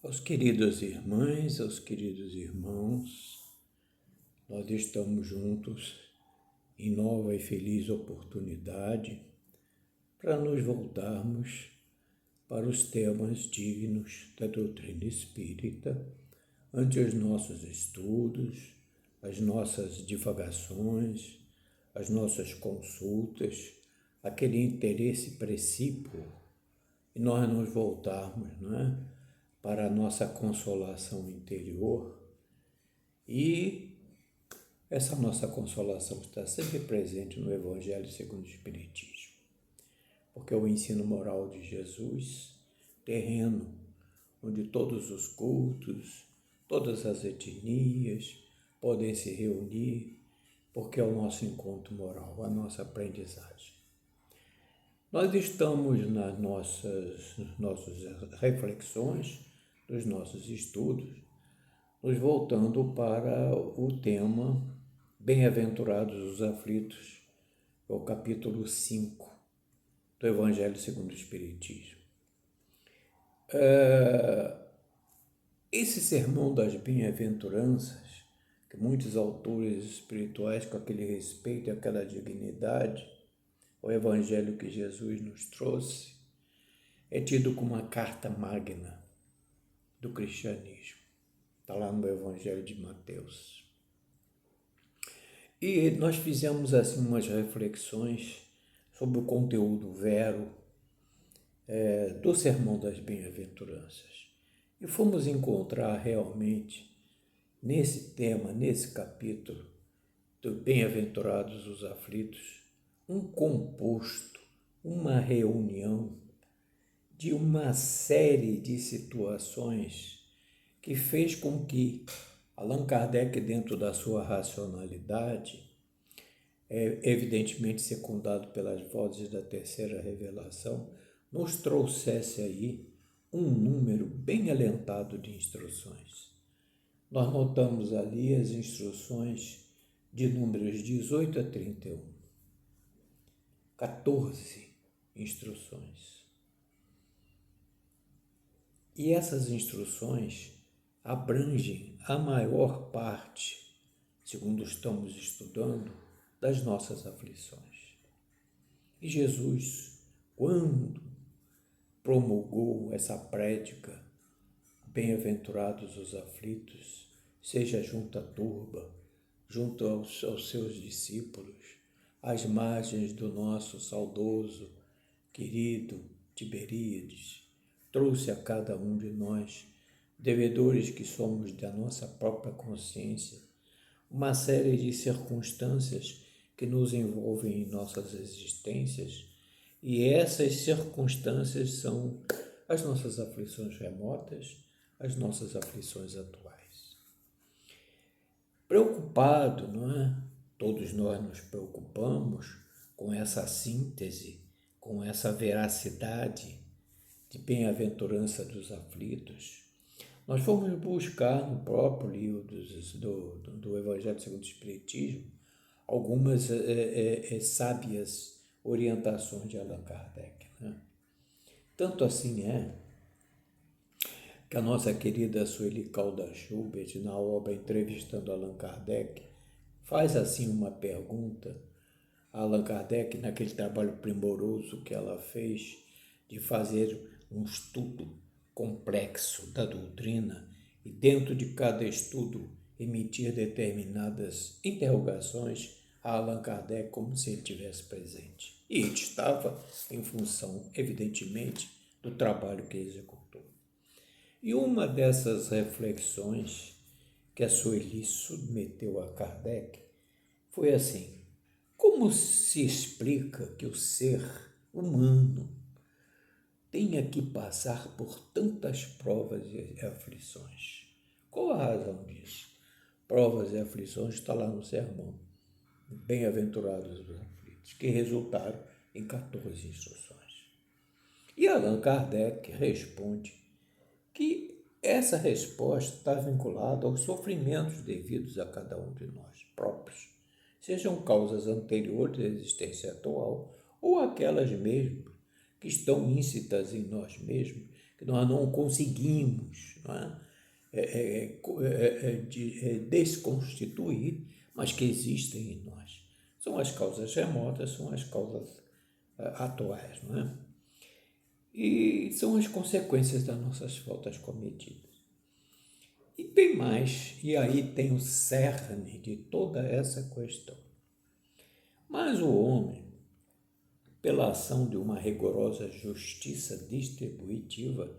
Aos queridas irmãs, aos queridos irmãos, nós estamos juntos em nova e feliz oportunidade para nos voltarmos para os temas dignos da doutrina espírita, ante os nossos estudos, as nossas divagações, as nossas consultas, aquele interesse precípuo, e nós nos voltarmos, não é? Para a nossa consolação interior, e essa nossa consolação está sempre presente no Evangelho segundo o Espiritismo, porque é o ensino moral de Jesus, terreno, onde todos os cultos, todas as etnias podem se reunir, porque é o nosso encontro moral, a nossa aprendizagem. Nós estamos nas nossas reflexões, dos nossos estudos, nos voltando para o tema Bem-aventurados os aflitos, é o capítulo 5 do Evangelho segundo o Espiritismo. Esse sermão das bem-aventuranças, que muitos autores espirituais, com aquele respeito e aquela dignidade, o Evangelho que Jesus nos trouxe, é tido como uma carta magna do cristianismo. Está lá no Evangelho de Mateus. E nós fizemos assim umas reflexões sobre o conteúdo vero do Sermão das Bem-aventuranças. E fomos encontrar realmente, nesse tema, nesse capítulo, do Bem-aventurados os aflitos, um composto, uma reunião de uma série de situações que fez com que Allan Kardec, dentro da sua racionalidade, evidentemente secundado pelas vozes da terceira revelação, nos trouxesse aí um número bem alentado de instruções. Nós notamos ali as instruções de números 18 a 31. 14 instruções. E essas instruções abrangem a maior parte, segundo estamos estudando, das nossas aflições. E Jesus, quando promulgou essa prédica, bem-aventurados os aflitos, seja junto à turba, junto aos seus discípulos, às margens do nosso saudoso, querido Tiberíades, trouxe a cada um de nós, devedores que somos da nossa própria consciência, uma série de circunstâncias que nos envolvem em nossas existências, e essas circunstâncias são as nossas aflições remotas, as nossas aflições atuais. Preocupado, não é? Todos nós nos preocupamos com essa síntese, com essa veracidade de bem-aventurança dos aflitos. Nós fomos buscar no próprio livro do Evangelho segundo o Espiritismo algumas sábias orientações de Allan Kardec. Né? Tanto assim é que a nossa querida Sueli Caldas Schubert, na obra Entrevistando Allan Kardec, faz assim uma pergunta a Allan Kardec, naquele trabalho primoroso que ela fez de fazer um estudo complexo da doutrina e, dentro de cada estudo, emitir determinadas interrogações a Allan Kardec como se ele estivesse presente. E ele estava em função, evidentemente, do trabalho que executou. E uma dessas reflexões que a Sueli submeteu a Kardec foi assim: como se explica que o ser humano tenha que passar por tantas provas e aflições? Qual a razão disso? Provas e aflições está lá no sermão. Bem-aventurados os aflitos, que resultaram em 14 instruções. E Allan Kardec responde que essa resposta está vinculada aos sofrimentos devidos a cada um de nós próprios, sejam causas anteriores à existência atual ou aquelas mesmo que estão íncitas em nós mesmos, que nós não conseguimos, não é? Desconstituir, mas que existem em nós. São as causas remotas, são as causas atuais, não é? E são as consequências das nossas faltas cometidas. E tem mais, e aí tem o cerne de toda essa questão. Mas o homem, pela ação de uma rigorosa justiça distributiva,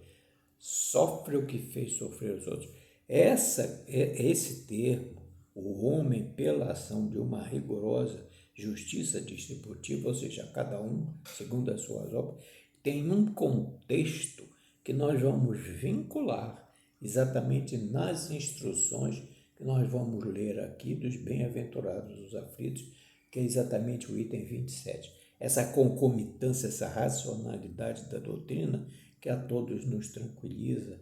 sofre o que fez sofrer os outros. Esse termo, o homem pela ação de uma rigorosa justiça distributiva, ou seja, cada um segundo as suas obras, tem um contexto que nós vamos vincular exatamente nas instruções que nós vamos ler aqui dos bem-aventurados os aflitos, que é exatamente o item 27. Essa concomitância, essa racionalidade da doutrina que a todos nos tranquiliza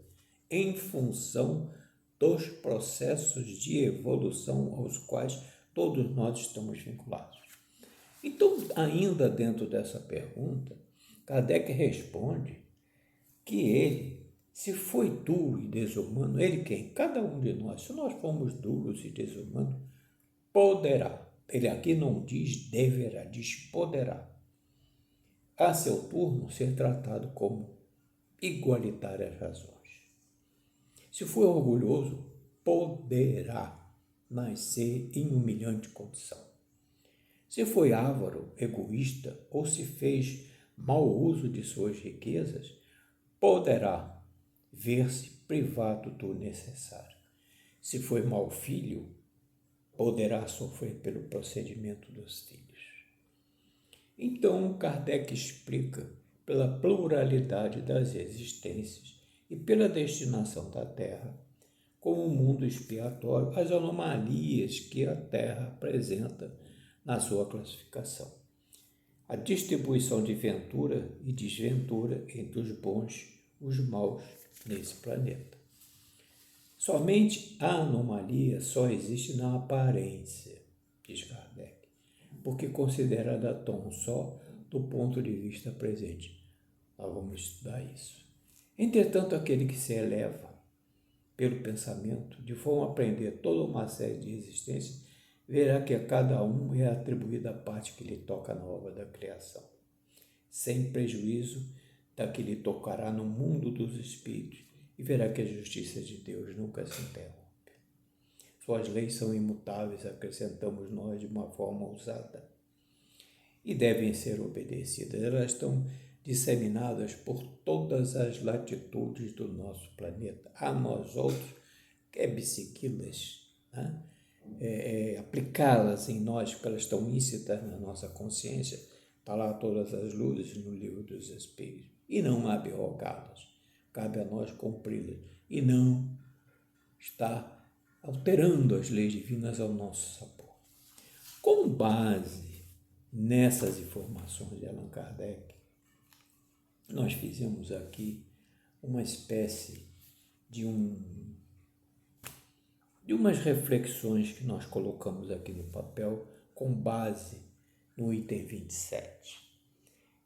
em função dos processos de evolução aos quais todos nós estamos vinculados. Então, ainda dentro dessa pergunta, Kardec responde que ele, se foi duro e desumano, ele quem? Cada um de nós, se nós formos duros e desumanos, poderá. Ele aqui não diz deverá, diz poderá, a seu turno, ser tratado como igualitárias razões. Se for orgulhoso, poderá nascer em humilhante condição. Se foi avaro, egoísta ou se fez mau uso de suas riquezas, poderá ver-se privado do necessário. Se foi mau filho, poderá sofrer pelo procedimento dos filhos. Então, Kardec explica, pela pluralidade das existências e pela destinação da Terra, como um mundo expiatório, as anomalias que a Terra apresenta na sua classificação. A distribuição de ventura e desventura entre os bons e os maus nesse planeta. Somente a anomalia só existe na aparência, diz Kardec, porque considerada tom só do ponto de vista presente. Nós vamos estudar isso. Entretanto, aquele que se eleva pelo pensamento, de forma a aprender toda uma série de existências, verá que a cada um é atribuída a parte que lhe toca na obra da criação, sem prejuízo da que lhe tocará no mundo dos espíritos, e verá que a justiça de Deus nunca se interrompe. Suas leis são imutáveis, acrescentamos nós de uma forma ousada, e devem ser obedecidas. Elas estão disseminadas por todas as latitudes do nosso planeta. A nós outros, que é psiquilas, né? Aplicá-las em nós, porque elas estão íncitas na nossa consciência, está lá todas as luzes no livro dos Espíritos, e não abrogá-las. Cabe a nós cumpri-las e não estar alterando as leis divinas ao nosso sabor. Com base nessas informações de Allan Kardec, nós fizemos aqui uma espécie de umas reflexões que nós colocamos aqui no papel com base no item 27.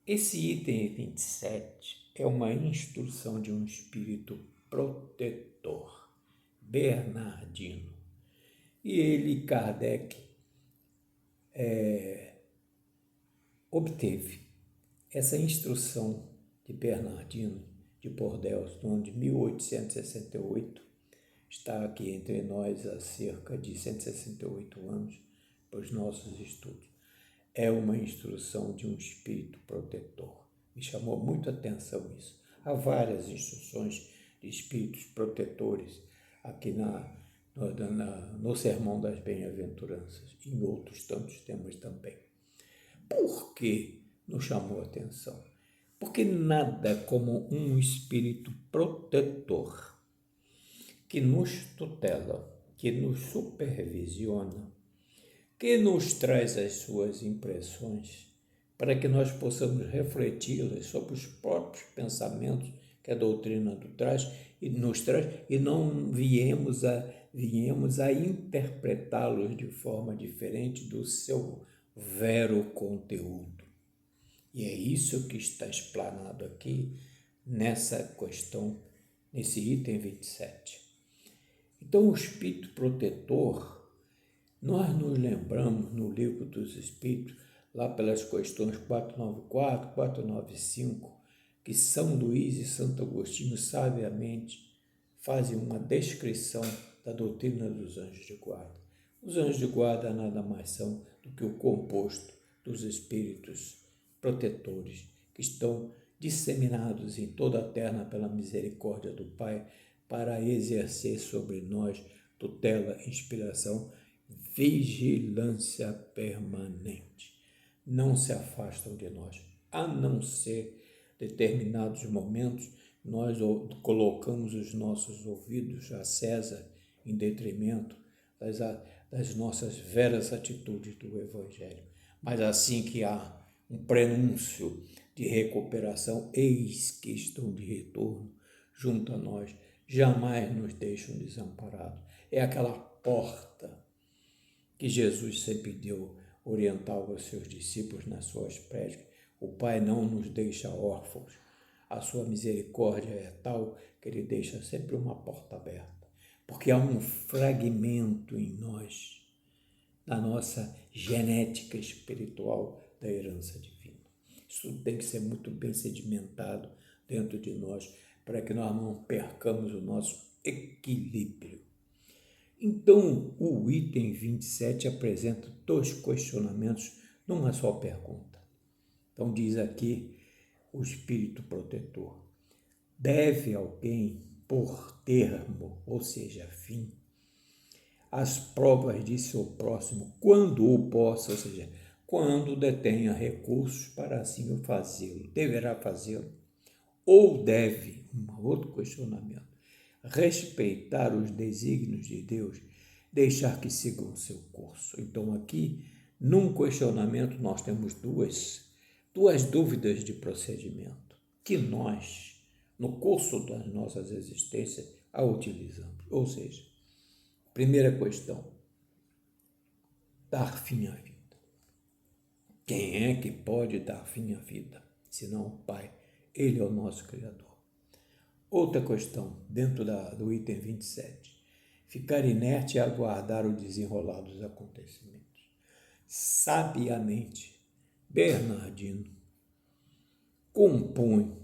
Esse item 27 é uma instrução de um espírito protetor, Bernardino. E ele, Kardec, obteve essa instrução de Bernardino de Bordeaux no ano de 1868, está aqui entre nós há cerca de 168 anos, para os nossos estudos. É uma instrução de um espírito protetor. Me chamou muito a atenção isso. Há várias instruções de espíritos protetores aqui no Sermão das Bem-aventuranças. Em outros tantos temos também. Por que nos chamou a atenção? Porque nada como um espírito protetor que nos tutela, que nos supervisiona, que nos traz as suas impressões para que nós possamos refleti-las sobre os próprios pensamentos que a doutrina nos traz e não viemos a interpretá-los de forma diferente do seu vero conteúdo. E é isso que está explanado aqui nessa questão, nesse item 27. Então, o Espírito protetor, nós nos lembramos no Livro dos Espíritos, lá pelas questões 494, 495, que São Luís e Santo Agostinho sabiamente fazem uma descrição da doutrina dos anjos de guarda. Os anjos de guarda nada mais são do que o composto dos espíritos protetores que estão disseminados em toda a terra pela misericórdia do Pai para exercer sobre nós tutela, inspiração, vigilância permanente. Não se afastam de nós, a não ser determinados momentos nós colocamos os nossos ouvidos a César em detrimento das nossas veras atitudes do Evangelho. Mas assim que há um prenúncio de recuperação, eis que estão de retorno junto a nós, jamais nos deixam desamparados. É aquela porta que Jesus sempre orientava aos seus discípulos nas suas preces. O Pai não nos deixa órfãos. A sua misericórdia é tal que Ele deixa sempre uma porta aberta, porque há um fragmento em nós, na nossa genética espiritual da herança divina. Isso tem que ser muito bem sedimentado dentro de nós, para que nós não percamos o nosso equilíbrio. Então, o item 27 apresenta 2 questionamentos numa só pergunta. Então, diz aqui o Espírito protetor: deve alguém pôr termo, ou seja, fim, às provas de seu próximo, quando o possa, ou seja, quando detenha recursos para assim o fazê-lo? Deverá fazê-lo? Ou deve, um outro questionamento, respeitar os desígnios de Deus, deixar que sigam o seu curso? Então, aqui, num questionamento, nós temos duas dúvidas de procedimento que nós, no curso das nossas existências, a utilizamos. Ou seja, primeira questão, dar fim à vida. Quem é que pode dar fim à vida, senão o Pai? Ele é o nosso Criador. Outra questão, dentro do item 27, ficar inerte e aguardar o desenrolar dos acontecimentos. Sabiamente, Bernardino compõe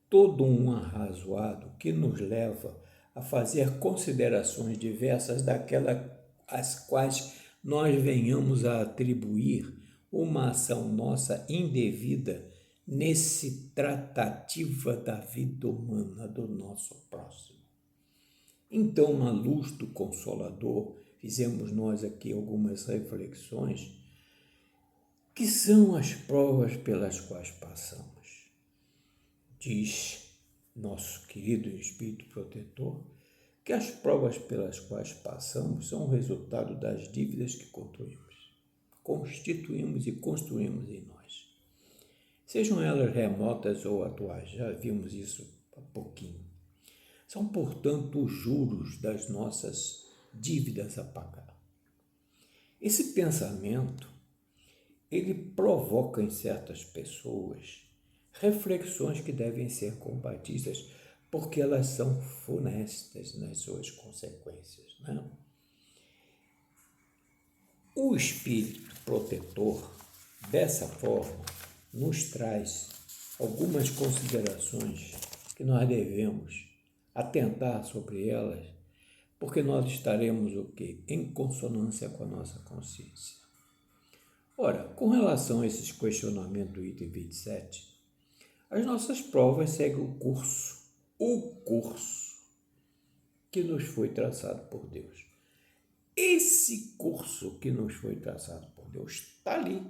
todo um arrazoado que nos leva a fazer considerações diversas daquelas às quais nós venhamos a atribuir uma ação nossa indevida nesse tratativa da vida humana do nosso próximo. Então, à luz do Consolador, fizemos nós aqui algumas reflexões que são as provas pelas quais passamos. Diz nosso querido Espírito Protetor que as provas pelas quais passamos são o resultado das dívidas que constituímos e construímos em nós. Sejam elas remotas ou atuais, já vimos isso há pouquinho. São, portanto, os juros das nossas dívidas a pagar. Esse pensamento, ele provoca em certas pessoas reflexões que devem ser combatidas, porque elas são funestas nas suas consequências, né? O Espírito protetor, dessa forma, nos traz algumas considerações que nós devemos atentar sobre elas, porque nós estaremos o quê? Em consonância com a nossa consciência. Ora, com relação a esses questionamentos do item 27, as nossas provas seguem o curso que nos foi traçado por Deus. Esse curso que nos foi traçado por Deus está ali,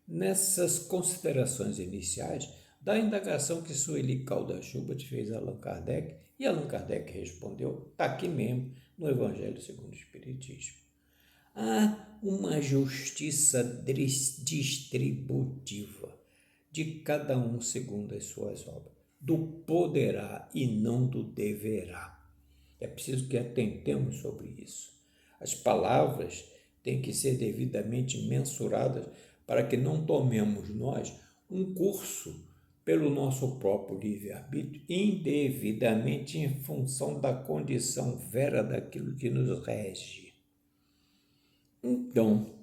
nessas considerações iniciais da indagação que Sueli Caldas-Schubert fez a Allan Kardec, e Allan Kardec respondeu, está aqui mesmo, no Evangelho segundo o Espiritismo. Há uma justiça distributiva de cada um segundo as suas obras, do poderá e não do deverá. É preciso que atentemos sobre isso. As palavras têm que ser devidamente mensuradas para que não tomemos nós um curso pelo nosso próprio livre-arbítrio, indevidamente em função da condição vera daquilo que nos rege. Então,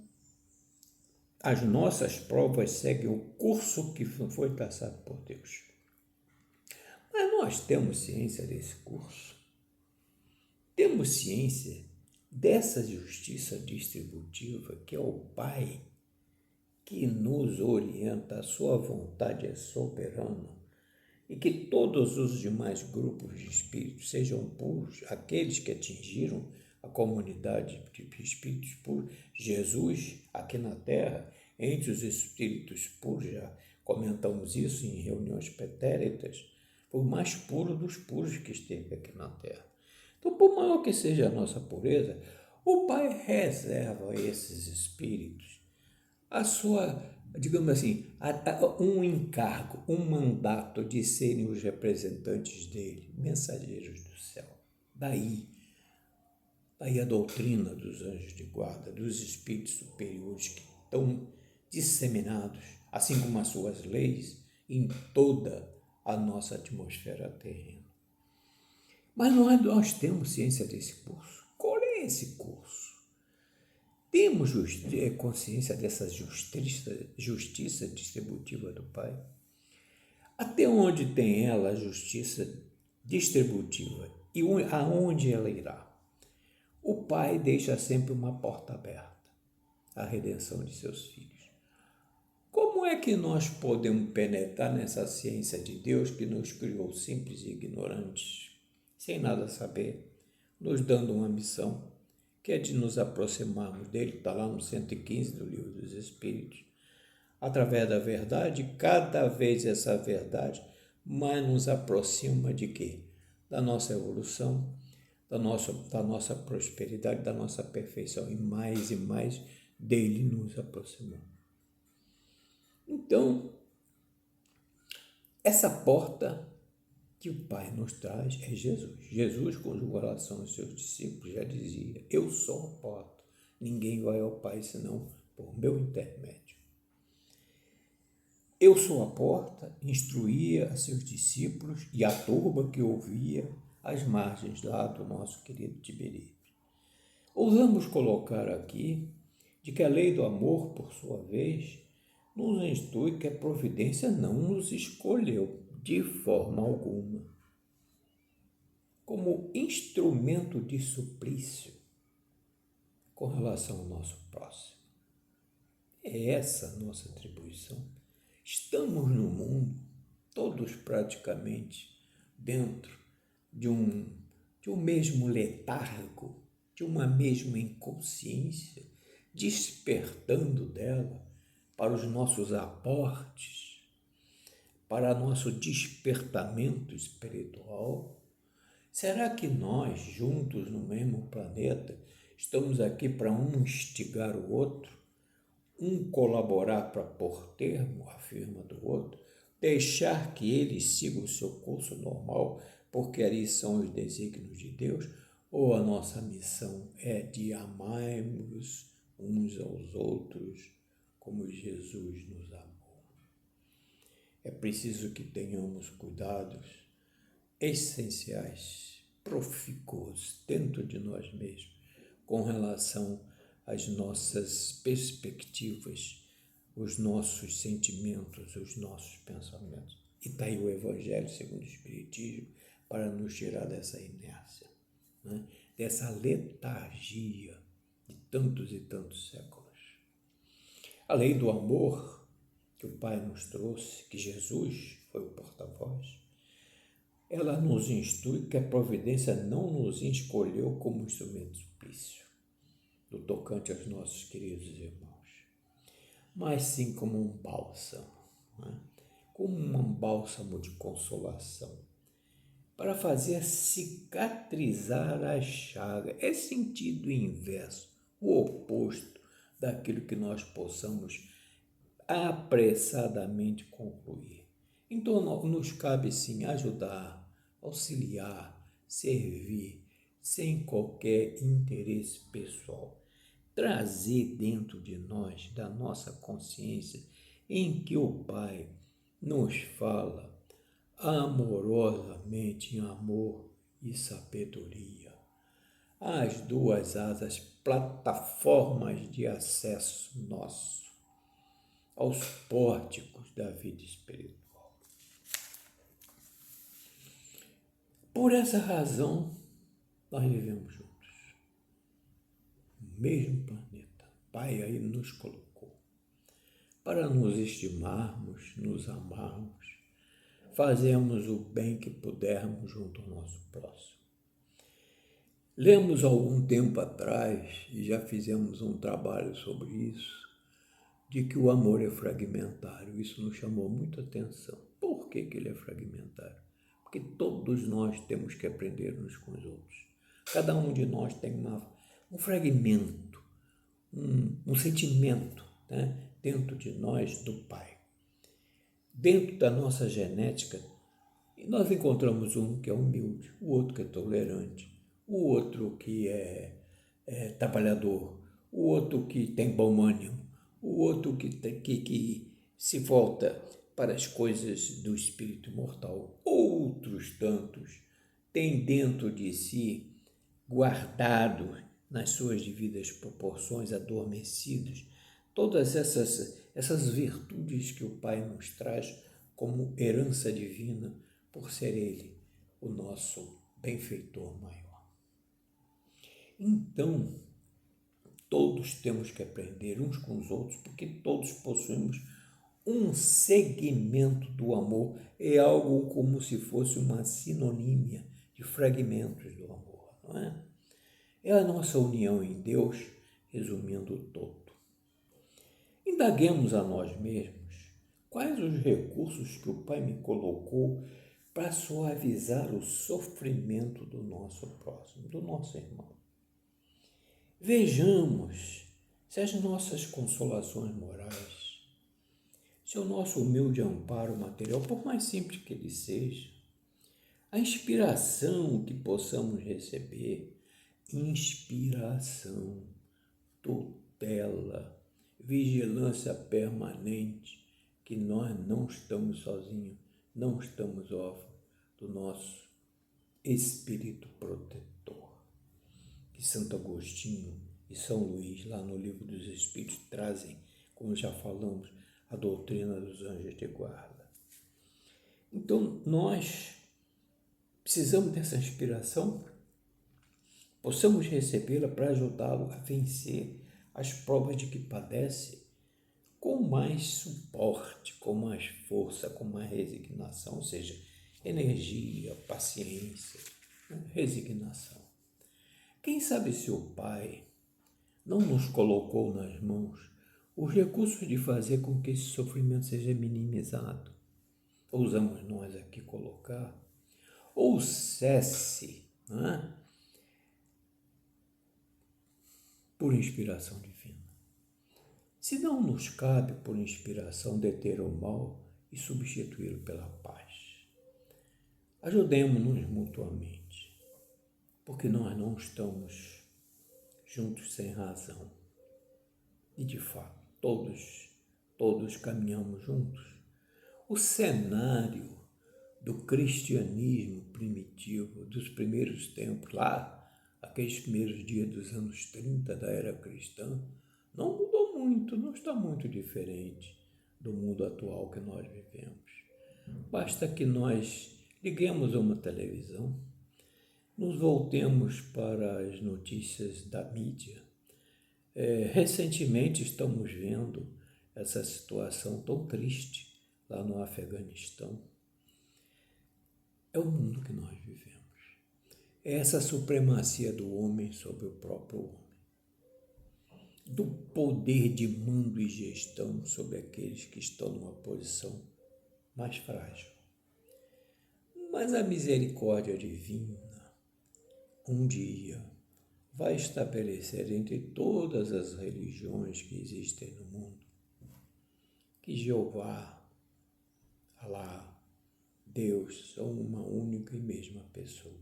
as nossas provas seguem o curso que foi traçado por Deus. Mas nós temos ciência desse curso. Temos ciência dessa justiça distributiva que é o Pai que nos orienta, a sua vontade é soberana e que todos os demais grupos de espíritos sejam puros, aqueles que atingiram a comunidade de espíritos puros, Jesus aqui na Terra, entre os espíritos puros, já comentamos isso em reuniões pretéritas, foi o mais puro dos puros que esteve aqui na Terra. Então, por maior que seja a nossa pureza, o Pai reserva a esses espíritos a sua, digamos assim, um encargo, um mandato de serem os representantes dele, mensageiros do céu. Daí a doutrina dos anjos de guarda, dos espíritos superiores que estão disseminados, assim como as suas leis, em toda a nossa atmosfera terrena. Mas nós temos ciência desse curso. Qual é esse curso? Temos consciência dessa justiça distributiva do Pai? Até onde tem ela a justiça distributiva e aonde ela irá? O Pai deixa sempre uma porta aberta à redenção de seus filhos. Como é que nós podemos penetrar nessa ciência de Deus que nos criou simples e ignorantes, sem nada saber, nos dando uma missão, que é de nos aproximarmos dele, está lá no 115 do Livro dos Espíritos, através da verdade, cada vez essa verdade mais nos aproxima de quê? Da nossa evolução, da nossa prosperidade, da nossa perfeição, e mais dele nos aproximamos. Então, essa porta que o Pai nos traz é Jesus. Jesus, com relação aos seus discípulos, já dizia: eu sou a porta, ninguém vai ao Pai senão por meu intermédio. Eu sou a porta, instruía a seus discípulos e a turba que ouvia às margens lá do nosso querido Tiberíades. Ousamos colocar aqui de que a lei do amor, por sua vez, nos instrui que a providência não nos escolheu de forma alguma como instrumento de suplício com relação ao nosso próximo. É essa a nossa atribuição. Estamos no mundo, todos praticamente, dentro de um mesmo letargo, de uma mesma inconsciência, despertando dela para os nossos aportes, para nosso despertamento espiritual. Será que nós, juntos no mesmo planeta, estamos aqui para um instigar o outro, um colaborar para pôr termo à firma do outro, deixar que ele siga o seu curso normal, porque ali são os desígnios de Deus, ou a nossa missão é de amarmos uns aos outros como Jesus nos amou? É preciso que tenhamos cuidados essenciais, profícuos dentro de nós mesmos, com relação às nossas perspectivas, os nossos sentimentos, os nossos pensamentos. E está aí o Evangelho segundo o Espiritismo para nos tirar dessa inércia, né? Dessa letargia de tantos e tantos séculos. A lei do amor que o Pai nos trouxe, que Jesus foi o porta-voz, ela nos instrui que a providência não nos escolheu como instrumento suplício, no tocante aos nossos queridos irmãos, mas sim como um bálsamo, né? Como um bálsamo de consolação, para fazer cicatrizar a chaga. É sentido inverso, o oposto daquilo que nós possamos apressadamente concluir. Então, nos cabe sim ajudar, auxiliar, servir, sem qualquer interesse pessoal. Trazer dentro de nós, da nossa consciência, em que o Pai nos fala amorosamente em amor e sabedoria. As duas asas, plataformas de acesso nosso aos pórticos da vida espiritual. Por essa razão, nós vivemos juntos. No mesmo planeta. O Pai aí nos colocou para nos estimarmos, nos amarmos, fazermos o bem que pudermos junto ao nosso próximo. Lemos algum tempo atrás, e já fizemos um trabalho sobre isso, de que o amor é fragmentário. Isso nos chamou muita atenção. Por que ele é fragmentário? Porque todos nós temos que aprender uns com os outros. Cada um de nós tem um fragmento, um sentimento, né, dentro de nós do Pai. Dentro da nossa genética, nós encontramos um que é humilde, o outro que é tolerante, o outro que é trabalhador, o outro que tem bom ânimo, o outro que se volta para as coisas do espírito imortal. Outros tantos têm dentro de si, guardado nas suas devidas proporções, adormecidos, todas essas virtudes que o Pai nos traz como herança divina, por ser Ele o nosso benfeitor maior. Então, todos temos que aprender uns com os outros, porque todos possuímos um segmento do amor. É algo como se fosse uma sinonímia de fragmentos do amor, não é? É a nossa união em Deus, resumindo o todo. Indaguemos a nós mesmos quais os recursos que o Pai me colocou para suavizar o sofrimento do nosso próximo, do nosso irmão. Vejamos se as nossas consolações morais, se o nosso humilde amparo material, por mais simples que ele seja, a inspiração que possamos receber, inspiração, tutela, vigilância permanente, que nós não estamos sozinhos, não estamos órfãos do nosso Espírito protetor. Que Santo Agostinho e São Luís, lá no Livro dos Espíritos, trazem, como já falamos, a doutrina dos anjos de guarda. Então, nós precisamos dessa inspiração, possamos recebê-la para ajudá-lo a vencer as provas de que padece com mais suporte, com mais força, com mais resignação, ou seja, energia, paciência, resignação. Quem sabe se o Pai não nos colocou nas mãos os recursos de fazer com que esse sofrimento seja minimizado? Ousamos nós aqui colocar, ou cesse, não é? Por inspiração divina. Se não nos cabe, por inspiração, deter o mal e substituí-lo pela paz. Ajudemo-nos mutuamente, porque nós não estamos juntos sem razão. E, de fato, todos caminhamos juntos. O cenário do cristianismo primitivo, dos primeiros tempos, lá, aqueles primeiros dias dos anos 30 da era cristã, não mudou muito, não está muito diferente do mundo atual que nós vivemos. Basta que nós liguemos uma televisão, nos voltemos para as notícias da mídia. Recentemente estamos vendo essa situação tão triste lá no Afeganistão. É o mundo que nós vivemos. É essa supremacia do homem sobre o próprio homem. Do poder de mando e gestão sobre aqueles que estão numa posição mais frágil. Mas a misericórdia divina, um dia, vai estabelecer entre todas as religiões que existem no mundo que Jeová, Alá, Deus são uma única e mesma pessoa.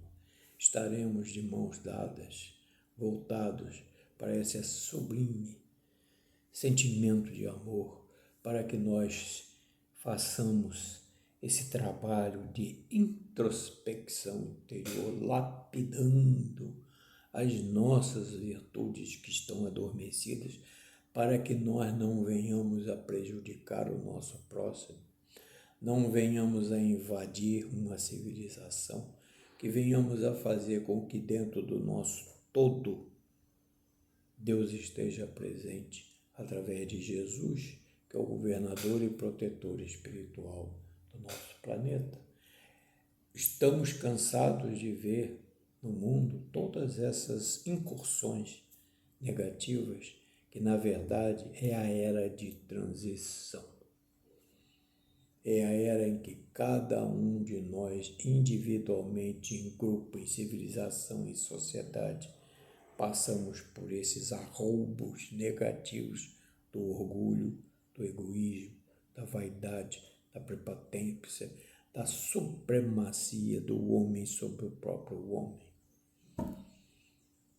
Estaremos de mãos dadas, voltados para esse sublime sentimento de amor, para que nós façamos esse trabalho de introspecção interior, lapidando as nossas virtudes que estão adormecidas, para que nós não venhamos a prejudicar o nosso próximo, não venhamos a invadir uma civilização, que venhamos a fazer com que dentro do nosso todo Deus esteja presente através de Jesus, que é o governador e protetor espiritual do nosso planeta. Estamos cansados de ver no mundo todas essas incursões negativas, que na verdade é a era de transição. É a era em que cada um de nós, individualmente, em grupo, em civilização e sociedade, passamos por esses arroubos negativos do orgulho, do egoísmo, da vaidade, da prepotência, da supremacia do homem sobre o próprio homem.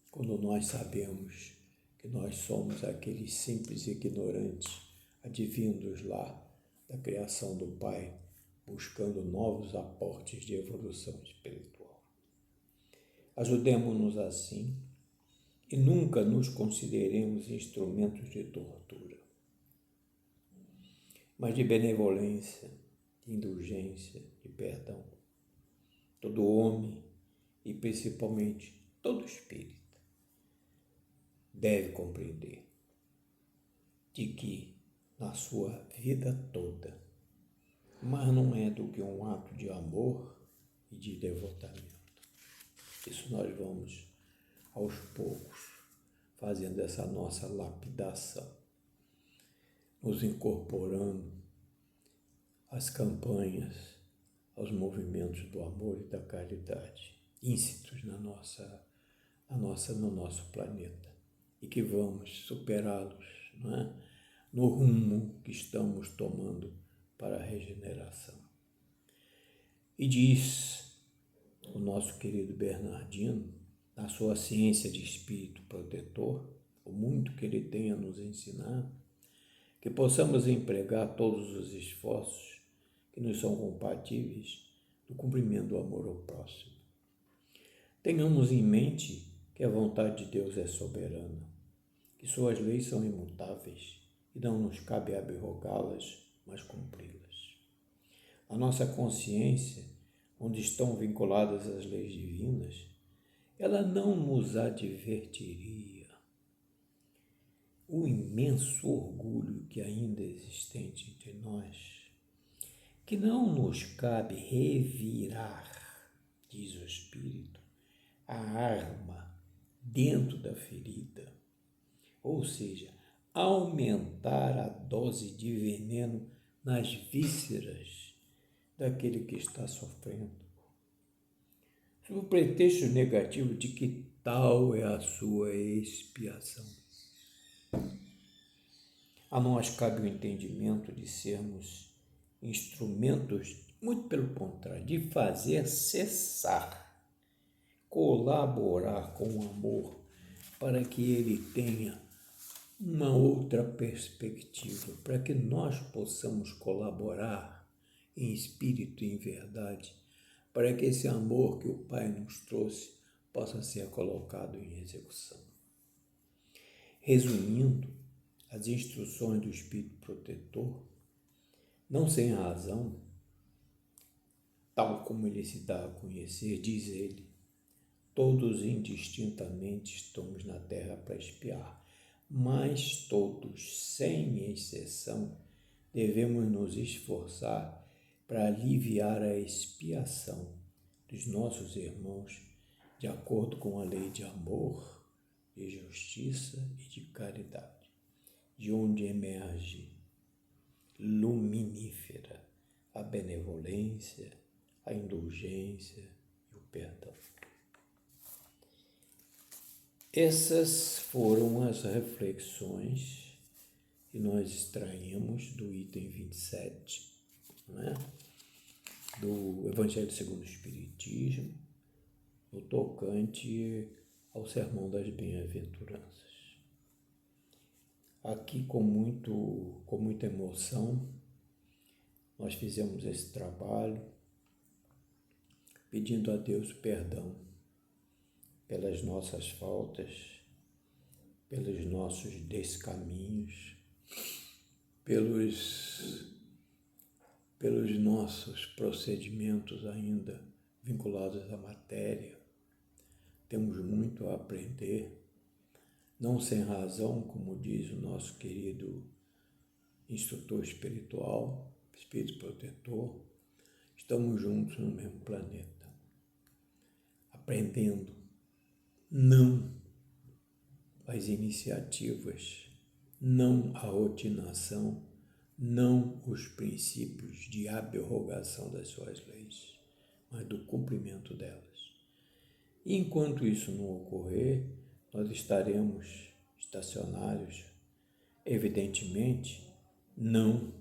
Quando nós sabemos que nós somos aqueles simples ignorantes, advindos lá da criação do Pai, buscando novos aportes de evolução espiritual. Ajudemo-nos assim e nunca nos consideremos instrumentos de tortura, mas de benevolência, de indulgência, de perdão. Todo homem e principalmente todo espírito deve compreender de que na sua vida toda, mas não é do que um ato de amor e de devotamento. Isso nós vamos aos poucos fazendo essa nossa lapidação, nos incorporando às campanhas, aos movimentos do amor e da caridade, íncitos no nosso planeta, e que vamos superá-los, não é? No rumo que estamos tomando para a regeneração. E diz o nosso querido Bernardino, na sua ciência de espírito protetor, o muito que ele tem a nos ensinar, que possamos empregar todos os esforços que nos são compatíveis no cumprimento do amor ao próximo. Tenhamos em mente que a vontade de Deus é soberana, que suas leis são imutáveis e não nos cabe abrogá-las, mas cumpri-las. A nossa consciência, onde estão vinculadas as leis divinas, ela não nos advertiria o imenso orgulho que ainda é existente entre nós, que não nos cabe revirar, diz o Espírito, a arma dentro da ferida, ou seja, aumentar a dose de veneno nas vísceras daquele que está sofrendo, sob o pretexto negativo de que tal é a sua expiação. A nós cabe o entendimento de sermos instrumentos, muito pelo contrário, de fazer cessar, colaborar com o amor, para que ele tenha uma outra perspectiva, para que nós possamos colaborar em espírito e em verdade, para que esse amor que o Pai nos trouxe possa ser colocado em execução. Resumindo, as instruções do Espírito Protetor, não sem razão, tal como ele se dá a conhecer, diz ele, todos indistintamente estamos na terra para expiar, mas todos, sem exceção, devemos nos esforçar para aliviar a expiação dos nossos irmãos de acordo com a lei de amor, de justiça e de caridade, de onde emerge luminífera a benevolência, a indulgência e o perdão. Essas foram as reflexões que nós extraímos do item 27, né, do Evangelho segundo o Espiritismo, no tocante ao Sermão das Bem-aventuranças. Aqui, com muita emoção, nós fizemos esse trabalho pedindo a Deus perdão pelas nossas faltas, pelos nossos descaminhos, pelos nossos procedimentos ainda vinculados à matéria. Temos muito a aprender, não sem razão, como diz o nosso querido instrutor espiritual, espírito protetor, estamos juntos no mesmo planeta, aprendendo não as iniciativas, não a rotinação, não os princípios de abrogação das suas leis, mas do cumprimento delas. E enquanto isso não ocorrer, nós estaremos estacionários, evidentemente, não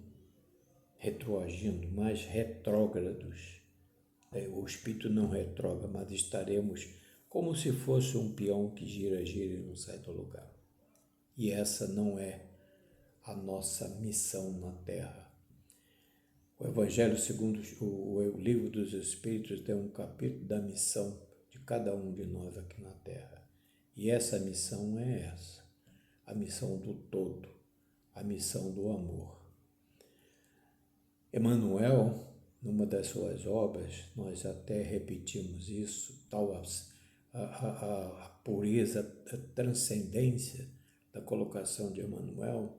retroagindo, mas retrógrados. O espírito não retrógrado, mas estaremos como se fosse um peão que gira, gira e não sai do lugar. E essa não é a nossa missão na Terra. O Evangelho segundo o Livro dos Espíritos tem um capítulo da missão de cada um de nós aqui na Terra. E essa missão é essa, a missão do todo, a missão do amor. Emmanuel, numa das suas obras, nós até repetimos isso, tal a pureza, a transcendência da colocação de Emmanuel.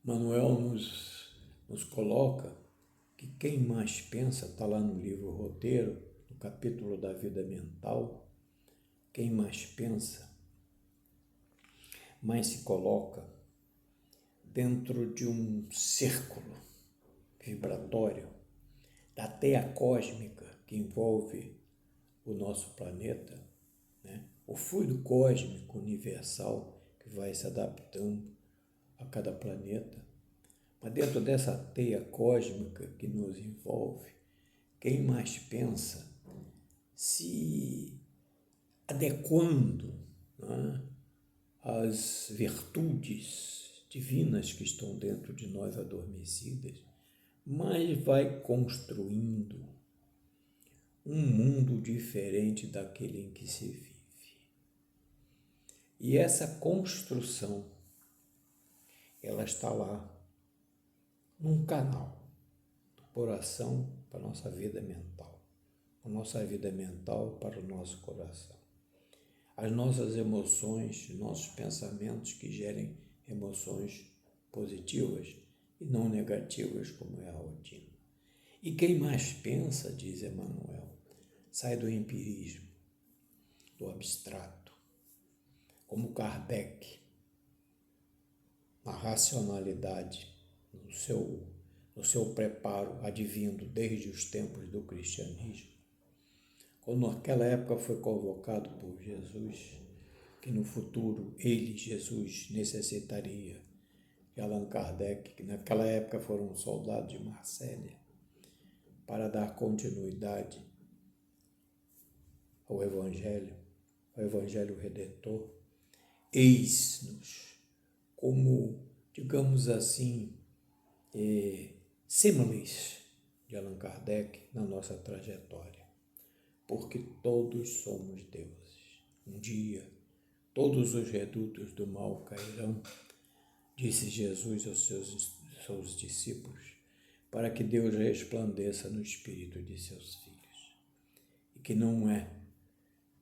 Emmanuel nos coloca que quem mais pensa, está lá no livro Roteiro, no capítulo da vida mental, quem mais pensa, mais se coloca dentro de um círculo vibratório da teia cósmica que envolve o nosso planeta, né? O fluido cósmico universal que vai se adaptando a cada planeta. Mas dentro dessa teia cósmica que nos envolve, quem mais pensa se adequando, né, às virtudes divinas que estão dentro de nós adormecidas, mas vai construindo um mundo diferente daquele em que se vive. E essa construção, ela está lá, num canal do coração para a nossa vida mental, a nossa vida mental para o nosso coração. As nossas emoções, nossos pensamentos que gerem emoções positivas e não negativas, como é a rotina. E quem mais pensa, diz Emmanuel, sai do empirismo, do abstrato, como Kardec, na racionalidade, no seu preparo advindo desde os tempos do cristianismo. Quando naquela época foi convocado por Jesus, que no futuro ele, Jesus, necessitaria de Allan Kardec, que naquela época foram soldados de Marsella, para dar continuidade ao Evangelho Redentor. Eis-nos como, digamos assim, símiles de Allan Kardec na nossa trajetória, porque todos somos deuses. Um dia, todos os redutos do mal cairão, disse Jesus aos seus discípulos, para que Deus resplandeça no espírito de seus filhos. E que não é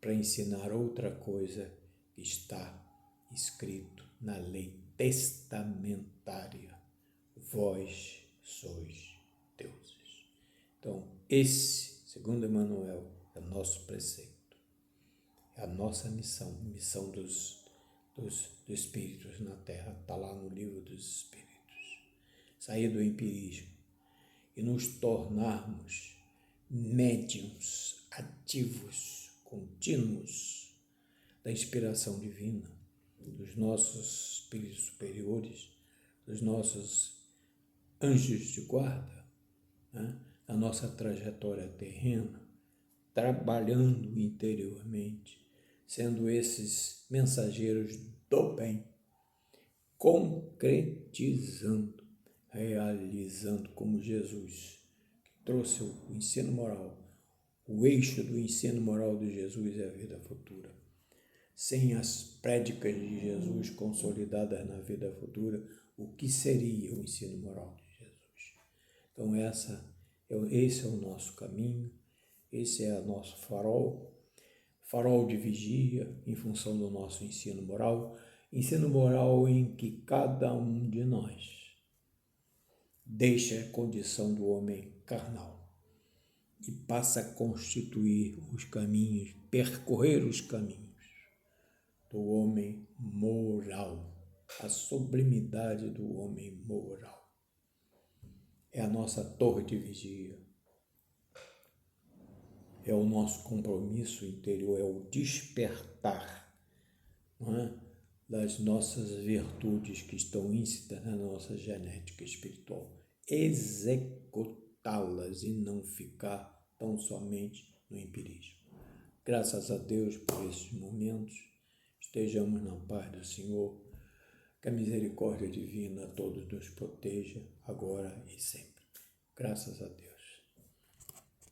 para ensinar outra coisa que está escrito na lei testamentária. Vós sois deuses. Então, esse, segundo Emmanuel, é o nosso preceito. É a nossa missão, missão dos espíritos na Terra, está lá no livro dos Espíritos. Sair do empirismo e nos tornarmos médiuns ativos, contínuos da inspiração divina, dos nossos espíritos superiores, dos nossos anjos de guarda, né? Na nossa trajetória terrena, trabalhando interiormente, sendo esses mensageiros do bem, concretizando realizando como Jesus, que trouxe o ensino moral. O eixo do ensino moral de Jesus é a vida futura. Sem as prédicas de Jesus consolidadas na vida futura, o que seria o ensino moral de Jesus? Então esse é o nosso caminho, esse é o nosso farol de vigia em função do nosso ensino moral em que cada um de nós deixa a condição do homem carnal e passa a constituir os caminhos, percorrer os caminhos do homem moral, a sublimidade do homem moral. É a nossa torre de vigia, é o nosso compromisso interior, é o despertar, não é, das nossas virtudes que estão íncitas na nossa genética espiritual. Executá-las e não ficar tão somente no empirismo. Graças a Deus por esses momentos. Estejamos na paz do Senhor, que a misericórdia divina a todos nos proteja, agora e sempre. Graças a Deus.